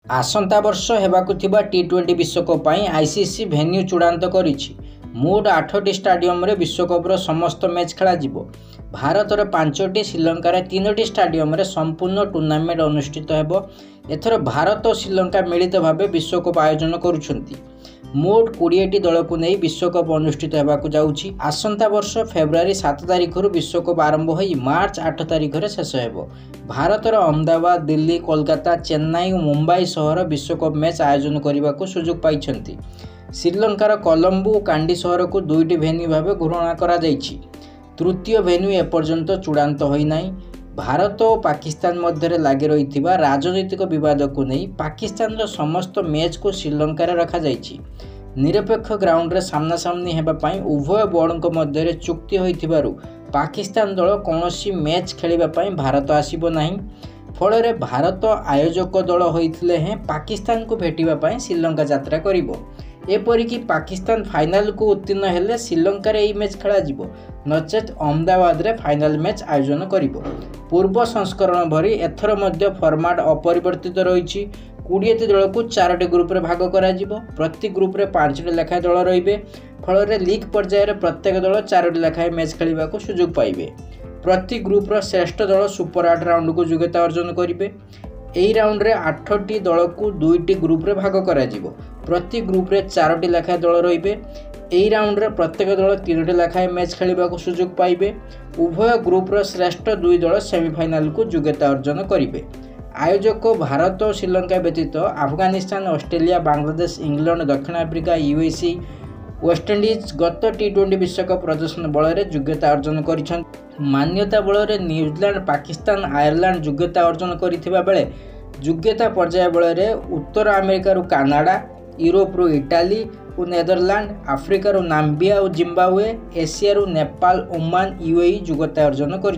आसंता वर्ष हेबाकु थिबा टी20 विश्वकप ପାଇଁ आईसीसी भेन्यू चूड़ांत करिछि। मोट 8टी स्टाडियम रे विश्वकप रो समस्त मैच खेला जिवो। भारतर 5टी, श्रीलंकार 3टी स्टाडियम रे संपूर्ण टूर्नामेंट अनुष्ठित हेबो। एथर भारत और श्रीलंका मिलित भावे विश्वकप आयोजन करुछंती। मोट 20टी दल को नहीं विश्वकप अनुष्ठित हेबाकु जाउछि। आसंता वर्ष फेब्रुआरी 7 तारिख रु विश्वकप आरंभ होई मार्च 8 तारिख रे शेष हेबो। भारतर अहमदाबाद, दिल्ली, कोलकाता, चेन्नई और मुंबई सहर विश्वकप मैच आयोजन करने को सुजोग पाइछंती। श्रीलंकार कोलंबो और कांडी सहर को 2टी भेन्यू भाव घोषणा करा जाइछि। तृतीय भेन्यू एपर्यंत चूड़ांत होई नाही। भारत और पाकिस्तान मध्य लगी रही राजनैतिक विवाद को नहीं पाकिस्तान समस्त मैच को श्रीलंका रखा जाइछि। निरपेक्ष ग्राउंड रे सामना सामनी हेबा पई उभय बोर्ड मध्य चुक्ति होइथिबारु पाकिस्तान दल कौनसी मैच खेलिबा पई भारत आसीबो नाही। फल भारत आयोजक दल होइथिले हैं पाकिस्तान को भेटिबा पई श्रीलंका यात्रा करिवो। एपरिकी पाकिस्तान फाइनल को उत्तीर्ण हेले श्रीलंका रे मैच खेला जिवो, नचेत अहमदाबाद रे फाइनल मैच आयोजन करिवो। पूर्व संस्करण भरी एथर मध्य फॉर्मेट अपरिवर्तित रही। 20टी दल को 4टी ग्रुप रे भाग करा जिवो। प्रति ग्रुप रे 5टी लेखाएं दल रहिबे। फल लीग पर्यायर प्रत्येक दल 4टी लेखाएं मैच खेलिबा को सुजोग पाइबे। प्रति ग्रुप रो श्रेष्ठ दल सुपर 8 राउंड को योग्यता अर्जन करिबे। एही राउंड रे 8टी दल को 2टी ग्रुप रे भाग करा जिवो। प्रति ग्रुप रे 4टी लेखाएं दल रहिबे। एही राउंड रे प्रत्येक दल 3टी लेखाएं मैच खेलिबा को सुजोग पाइबे। उभय ग्रुप रो श्रेष्ठ 2 दल सेमीफाइनल को योग्यता अर्जन करिबे। आयोजक भारत और श्रीलंका व्यतीत अफगानिस्तान, ऑस्ट्रेलिया, बांग्लादेश, इंग्लैंड, दक्षिण आफ्रिका, यूएसए, वेस्टइंडीज गत टी20 विश्वकप प्रदर्शन बल में योग्यता अर्जन कर मान्यता बल में न्यूजीलैंड, पाकिस्तान, आयरलैंड योग्यता अर्जन करथिबा बेले योग्यता पर्याय बल में उत्तर अमेरिका कनाडा, यूरोप इटाली और नेदरलैंड, आफ्रिकार नाम्बिया और Zimbabwe, Asia Nepal, Oman, UAE योग्यता अर्जन कर।